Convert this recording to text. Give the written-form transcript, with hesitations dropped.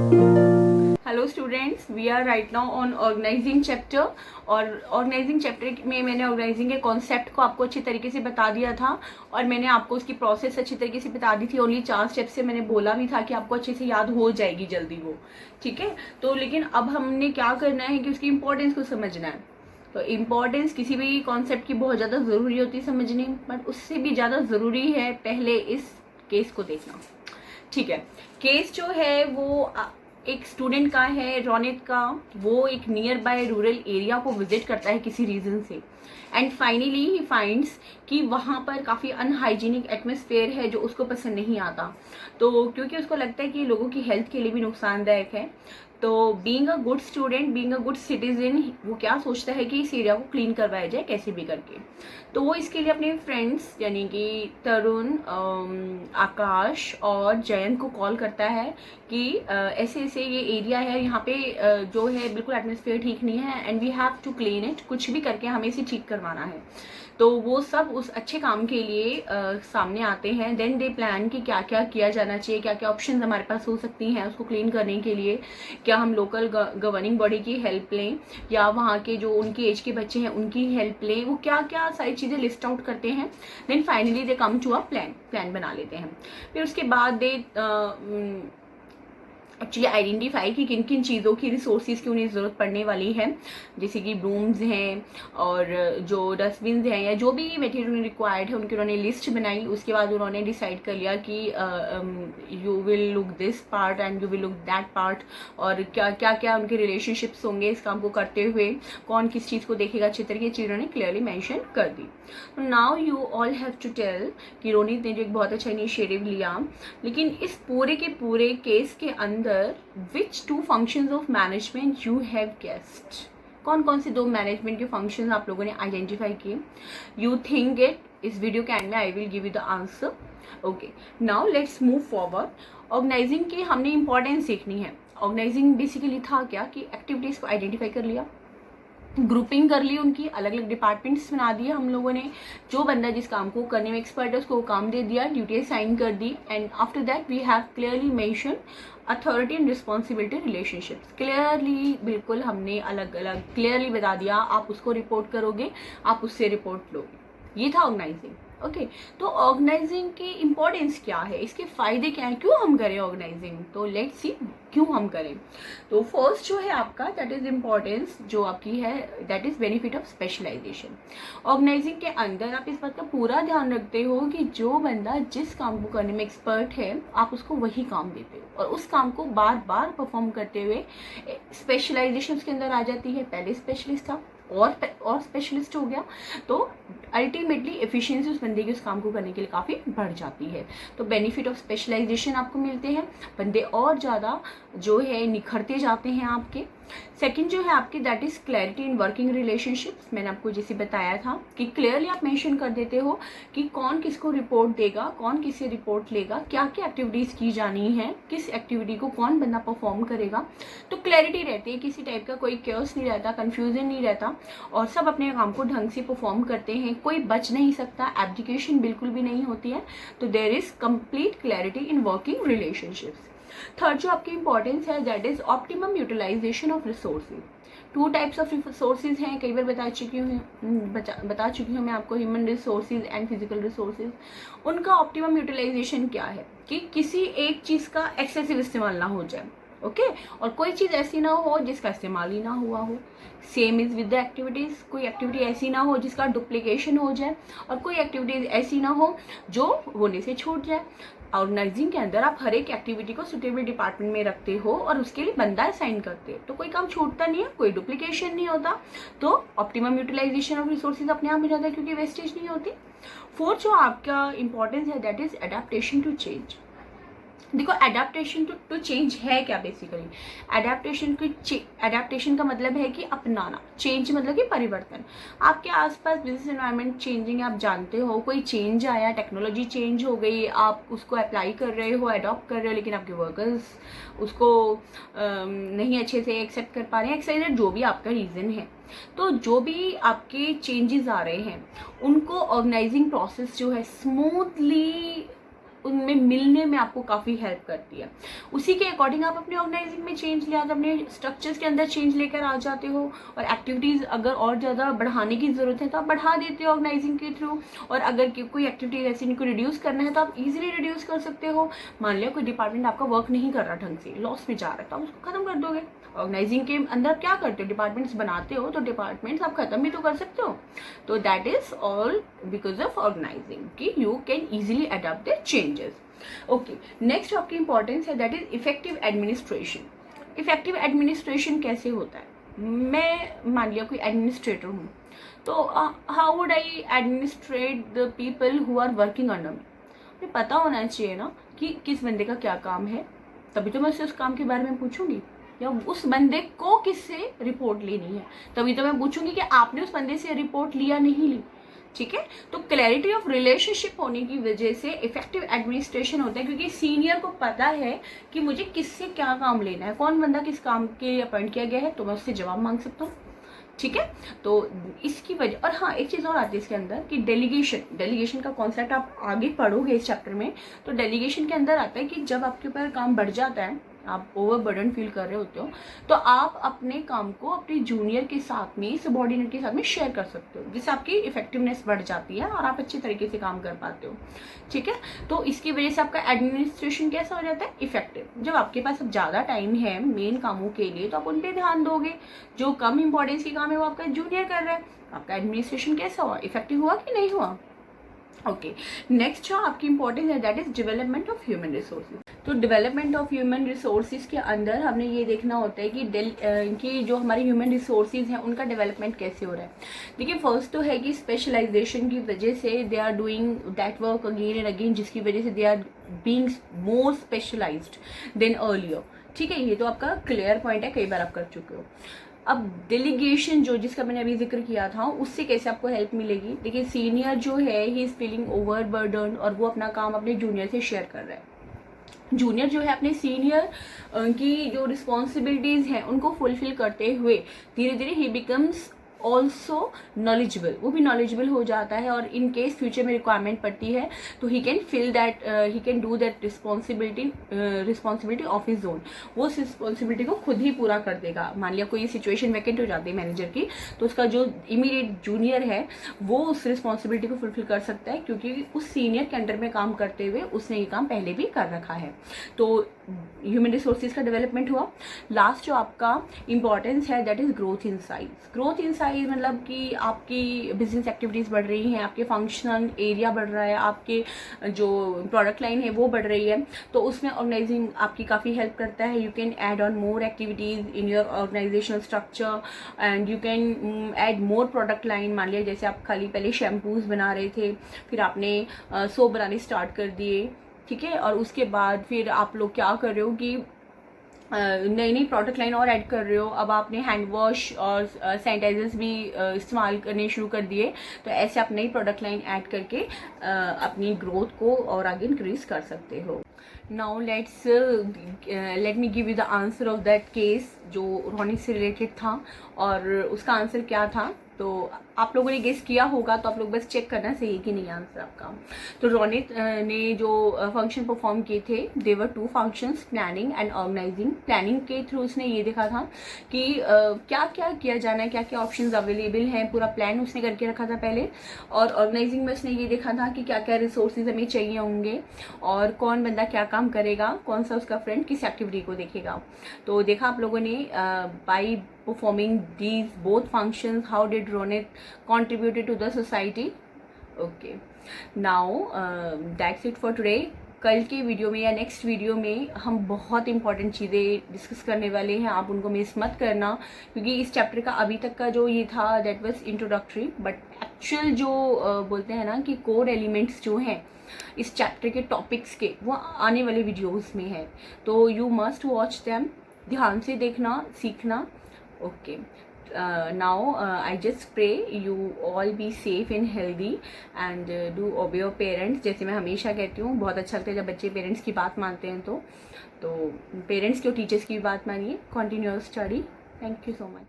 Hello students, we are right now on organizing chapter. और organizing chapter में मैंने organising के कॉन्सेप्ट को आपको अच्छी तरीके से बता दिया था और मैंने आपको उसकी प्रोसेस अच्छी तरीके से बता दी थी। ओनली 4 स्टेप से मैंने बोला भी था कि आपको अच्छे से याद हो जाएगी जल्दी वो, ठीक है। तो लेकिन अब हमने क्या करना है कि उसकी इंपॉर्टेंस को समझना है। तो इम्पॉर्टेंस किसी भी कॉन्सेप्ट की बहुत ज़्यादा ज़रूरी होती है समझनी, बट उससे भी ज़्यादा ज़रूरी है पहले इस केस को देखना, ठीक है। केस जो है वो एक स्टूडेंट का है, रोनित का। वो एक नियर बाय रूरल एरिया को विजिट करता है किसी रीज़न से, एंड फाइनली ही फाइंड्स कि वहाँ पर काफ़ी अनहाइजीनिक एटमॉस्फेयर है जो उसको पसंद नहीं आता। तो क्योंकि उसको लगता है कि लोगों की हेल्थ के लिए भी नुकसानदायक है। तो being a good student, being a good citizen, वो क्या सोचता है कि इस एरिया को क्लीन करवाया जाए कैसे भी करके। तो वो इसके लिए अपने फ्रेंड्स यानी कि तरुण, आकाश और जयंत को कॉल करता है कि ऐसे ऐसे ये एरिया है, यहाँ पे जो है बिल्कुल एटमॉस्फेयर ठीक नहीं है and we have to clean it, कुछ भी करके हमें इसे ठीक करवाना है। तो वो सब उस अच्छे काम के लिए सामने आते हैं। देन दे प्लान कि क्या क्या किया जाना चाहिए, क्या क्या ऑप्शन हमारे पास हो सकती हैं उसको क्लीन करने के लिए। क्या हम लोकल गवर्निंग बॉडी की हेल्प लें या वहाँ के जो उनकी एज के बच्चे हैं उनकी हेल्प लें, वो क्या क्या सारी चीज़ें लिस्ट आउट करते हैं। Then finally they come to a plan बना लेते हैं। फिर उसके बाद दे एक्चुअली आइडेंटिफाई कि किन किन चीज़ों की रिसोर्सेज की उन्हें ज़रूरत पड़ने वाली है, जैसे कि ब्रूम्स हैं और जो डस्टबिन हैं या जो भी मटेरियल रिक्वायर्ड है उनकी उन्होंने लिस्ट बनाई। उसके बाद उन्होंने डिसाइड कर लिया कि you will look this part and you will look that part, और क्या क्या क्या उनके रिलेशनशिप्स होंगे इस काम को करते हुए, कौन किस चीज़ को देखेगा, अच्छी तरीके की चीज़ उन्होंने क्लियरली मैंशन कर दी। Now you all have to tell कि रोनित ने जो एक बहुत अच्छा इनिशिएटिव लिया, लेकिन इस पूरे के पूरे केस के अंदर which two functions of management you have guessed? कौन कौन से 2 मैनेजमेंट के फंक्शन आप लोगों ने आइडेंटिफाई किए? यू थिंक इट, इस वीडियो के एंड में I will give you the answer. Okay, now let's move forward. Organizing की हमने इंपॉर्टेंस सीखनी है। ऑर्गेनाइजिंग बेसिकली था क्या कि एक्टिविटीज़ को आइडेंटिफाई कर लिया, ग्रुपिंग कर ली, उनकी अलग अलग डिपार्टमेंट्स बना दिए हम लोगों ने। जो बंदा जिस काम को करने में एक्सपर्ट है उसको काम दे दिया, ड्यूटी साइन कर दी, and after that we have clearly mention authority and responsibility relationships. Clearly बिल्कुल हमने अलग अलग क्लियरली बता दिया, आप उसको रिपोर्ट करोगे, आप उससे रिपोर्ट लोगे। ये था ऑर्गेनाइजिंग। ओके, तो ऑर्गेनाइजिंग की इंपॉर्टेंस क्या है, इसके फायदे क्या है, क्यों हम करें ऑर्गेनाइजिंग। तो लेट्स सी क्यों हम करें। तो फर्स्ट जो है आपका दैट इज इम्पॉर्टेंस जो आपकी है, that is benefit of specialization. Organizing के अंदर आप इस बात का पूरा ध्यान रखते हो कि जो बंदा जिस काम को करने में एक्सपर्ट है आप उसको वही काम देते हो और उस काम को बार बार परफॉर्म करते हुए स्पेशलाइजेशन के अंदर आ जाती है। पहले स्पेशलिस्ट था और स्पेशलिस्ट हो गया, तो अल्टीमेटली एफिशिएंसी उस बंदे की उस काम को करने के लिए काफ़ी बढ़ जाती है। तो बेनिफिट ऑफ स्पेशलाइजेशन आपको मिलते हैं, बंदे और ज़्यादा जो है निखरते जाते हैं आपके। सेकंड जो है आपकी that is clarity in working relationships. मैंने आपको जैसे बताया था कि क्लियरली आप मेंशन कर देते हो कि कौन किसको रिपोर्ट देगा, कौन किससे रिपोर्ट लेगा, क्या क्या एक्टिविटीज़ की जानी है, किस एक्टिविटी को कौन बंदा परफॉर्म करेगा। तो क्लैरिटी रहती है, किसी टाइप का कोई क्योस नहीं रहता, कन्फ्यूजन नहीं रहता और सब अपने काम को ढंग से परफॉर्म करते हैं, कोई बच नहीं सकता, एब्डिकेशन बिल्कुल भी नहीं होती है। तो there is complete clarity in working relationships. Third जो आपकी इंपॉर्टेंस है that is optimum utilization of resources. 2 types of resources हैं, कई बार बता चुकी हूँ मैं आपको, human resources and physical resources. उनका ऑप्टिमम यूटिलाइजेशन क्या है कि किसी एक चीज़ का एक्सेसिव इस्तेमाल ना हो जाए, ओके और कोई चीज़ ऐसी ना हो जिसका इस्तेमाल ही ना हुआ हो। Same is with the activities, कोई एक्टिविटी ऐसी ना हो जिसका डुप्लीकेशन हो जाए और कोई एक्टिविटीज़ ऐसी ना हो जो होने से छूट जाए। ऑर्गेनाइजिंग के अंदर आप हर एक एक्टिविटी को सुटेबल डिपार्टमेंट में रखते हो और उसके लिए बंदा असाइन करते हो, तो कोई काम छूटता नहीं है, कोई डुप्लीकेशन नहीं होता, तो ऑप्टिमम यूटिलाइजेशन ऑफ रिसोर्सेज अपने आप हो जाता है क्योंकि वेस्टेज नहीं होती। फोर्थ जो आपका इंपॉर्टेंस है that is adaptation to change. देखो एडेप्टेशन टू चेंज है क्या बेसिकली, एडेप्टेशन का मतलब है कि अपनाना, चेंज मतलब कि परिवर्तन। आपके आसपास बिजनेस एनवायरनमेंट चेंजिंग, आप जानते हो कोई चेंज आया, टेक्नोलॉजी चेंज हो गई, आप उसको अप्लाई कर रहे हो, अडॉप्ट कर रहे हो, लेकिन आपके वर्कर्स उसको नहीं अच्छे से एक्सेप्ट कर पा रहे हैं, एक्सेप्ट जो भी आपका रीज़न है। तो जो भी आपके चेंजेस आ रहे हैं उनको ऑर्गेनाइजिंग प्रोसेस जो है स्मूथली उनमें मिलने में आपको काफ़ी हेल्प करती है। उसी के अकॉर्डिंग आप अपने ऑर्गेनाइजिंग में चेंज ले आते, अपने स्ट्रक्चर्स के अंदर चेंज लेकर आ जाते हो, और एक्टिविटीज़ अगर और ज़्यादा बढ़ाने की ज़रूरत है तो आप बढ़ा देते हो ऑर्गेनाइजिंग के थ्रू, और अगर कोई एक्टिविटी ऐसी इनको रिड्यूस करना है तो आप इजीली रिड्यूस कर सकते हो। मान लिया कोई डिपार्टमेंट आपका वर्क नहीं कर रहा ढंग से, लॉस में जा रहा है, तो आप उसको खत्म कर दोगे। ऑर्गेनाइजिंग के अंदर क्या करते हो, डिपार्टमेंट्स बनाते हो तो डिपार्टमेंट्स आप खत्म भी तो कर सकते हो। तो that is all because of organizing कि you can easily adopt the changes. Okay, next आपकी इंपॉर्टेंस है that is effective administration. Effective administration कैसे होता है, मैं मान लिया कोई एडमिनिस्ट्रेटर हूँ, तो how would I administrate the people who are working under me. मुझे पता होना चाहिए ना कि किस बंदे का क्या काम है, तभी तो मैं उससे उस काम के बारे में पूछूंगी, या उस बंदे को किससे रिपोर्ट लेनी है तभी तो मैं पूछूंगी कि आपने उस बंदे से रिपोर्ट लिया नहीं ली। ठीक है, तो क्लैरिटी ऑफ रिलेशनशिप होने की वजह से इफेक्टिव एडमिनिस्ट्रेशन होता है, क्योंकि सीनियर को पता है कि मुझे किससे क्या काम लेना है, कौन बंदा किस काम के लिए अपॉइंट किया गया है, तो मैं उससे जवाब मांग सकता हूँ। ठीक है, तो इसकी वजह, और हाँ एक चीज़ और आती है इसके अंदर कि डेलीगेशन का कॉन्सेप्ट आप आगे पढ़ोगे इस चैप्टर में, तो डेलीगेशन के अंदर आता है कि जब आपके ऊपर काम बढ़ जाता है, आप ओवरबर्डन फील कर रहे होते हो, तो आप अपने काम को अपने जूनियर के साथ में, सबॉर्डिनेट के साथ में शेयर कर सकते हो, जिससे आपकी इफेक्टिवनेस बढ़ जाती है और आप अच्छे तरीके से काम कर पाते हो। ठीक है, तो इसकी वजह से आपका एडमिनिस्ट्रेशन कैसा हो जाता है, इफेक्टिव। जब आपके पास अब ज़्यादा टाइम है मेन कामों के लिए तो आप उन पर ध्यान दोगे, जो कम इंपॉर्टेंस के काम है वो आपका जूनियर कर रहा है, आपका एडमिनिस्ट्रेशन कैसा हुआ, इफेक्टिव हुआ कि नहीं हुआ। ओके, नेक्स्ट जो आपकी इंपॉर्टेंस है that is development of human resources. तो डेवलपमेंट ऑफ ह्यूमन रिसोर्सेज के अंदर हमने ये देखना होता है कि जो हमारे ह्यूमन रिसोर्सेज हैं उनका डेवलपमेंट कैसे हो रहा है। देखिए, फर्स्ट तो है कि स्पेशलाइजेशन की वजह से they are doing that work again and again, जिसकी वजह से they are being more specialized than earlier. ठीक है, ये तो आपका क्लियर पॉइंट है, कई बार आप कर चुके हो। अब डेलीगेशन जो जिसका मैंने अभी जिक्र किया था, उससे कैसे आपको हेल्प मिलेगी। देखिए, सीनियर जो है ही इज फीलिंग ओवरबर्डन और वो अपना काम अपने जूनियर से शेयर कर रहा है। जूनियर जो है अपने सीनियर की जो रिस्पॉन्सिबिलिटीज़ हैं उनको फुलफिल करते हुए धीरे धीरे ही बिकम्स ऑल्सो नॉलेजेबल, वो भी नॉलेजेबल हो जाता है, और इन केस फ्यूचर में रिक्वायरमेंट पड़ती है तो he can fill that, he can do that responsibility of his zone. वो उस रिस्पॉन्सिबिलिटी को खुद ही पूरा कर देगा। मान लिया कोई सिचुएशन वैकेंट हो जाती है मैनेजर की, तो उसका जो इमीडिएट जूनियर है वो उस रिस्पॉन्सिबिलिटी को फुलफिल कर सकता है, क्योंकि उस सीनियर के अंडर में काम करते हुए उसने ये काम पहले भी कर रखा है। तो ह्यूमन रिसोर्सेज का डेवलपमेंट हुआ। लास्ट जो आपका इंपॉर्टेंस है that is growth in size. Growth in size मतलब कि आपकी बिजनेस एक्टिविटीज़ बढ़ रही हैं, आपके फंक्शनल एरिया बढ़ रहा है, आपके जो प्रोडक्ट लाइन है वो बढ़ रही है, तो उसमें ऑर्गेनाइजिंग आपकी काफ़ी हेल्प करता है। You can add on more activities in your organizational structure and you can add more product line. मान लिया जैसे आप खाली पहले शैम्पूज बना रहे थे, फिर आपने सोप बनाने स्टार्ट कर दिए, ठीक है, और उसके बाद फिर आप लोग क्या कर रहे हो कि नई नई प्रोडक्ट लाइन और ऐड कर रहे हो। अब आपने हैंड वॉश और सैनिटाइजर्स भी इस्तेमाल करने शुरू कर दिए, तो ऐसे आप नई प्रोडक्ट लाइन ऐड करके अपनी ग्रोथ को और आगे इंक्रीज कर सकते हो। Now let me give you the answer of that case जो रोनित से रिलेटेड था, और उसका आंसर क्या था। तो आप लोगों ने गेस किया होगा, तो आप लोग बस चेक करना सही है कि नहीं आंसर आपका। तो रोनित ने जो फंक्शन परफॉर्म किए थे, they were 2 functions, planning and organizing. Planning के थ्रू उसने ये देखा था कि क्या क्या किया जाना है, क्या क्या ऑप्शंस अवेलेबल हैं, पूरा प्लान उसने करके रखा था पहले। और ऑर्गेनाइजिंग में उसने ये देखा था कि क्या क्या रिसोर्सेज हमें चाहिए होंगे, और कौन बंदा क्या काम करेगा, कौन सा उसका फ्रेंड किस एक्टिविटी को देखेगा। तो देखा आप लोगों ने, by performing these both functions how did Ronit contributed to the society. Okay, now that's it for today. कल के वीडियो में या नेक्स्ट वीडियो में हम बहुत इंपॉर्टेंट चीज़ें डिस्कस करने वाले हैं, आप उनको मिस मत करना, क्योंकि इस चैप्टर का अभी तक का जो ये था that was introductory, but actual जो बोलते हैं ना कि कोर एलिमेंट्स जो हैं इस चैप्टर के टॉपिक्स के, वो आने वाले वीडियोस में है, तो यू मस्ट वॉच देम, ध्यान से देखना, सीखना। Okay, now I just pray you all be safe and healthy and do obey your parents। जैसे मैं हमेशा कहती हूँ, बहुत अच्छा लगता है जब बच्चे पेरेंट्स की बात मानते हैं, तो पेरेंट्स की और टीचर्स की भी बात मानिए। Continue your study. Thank you so much.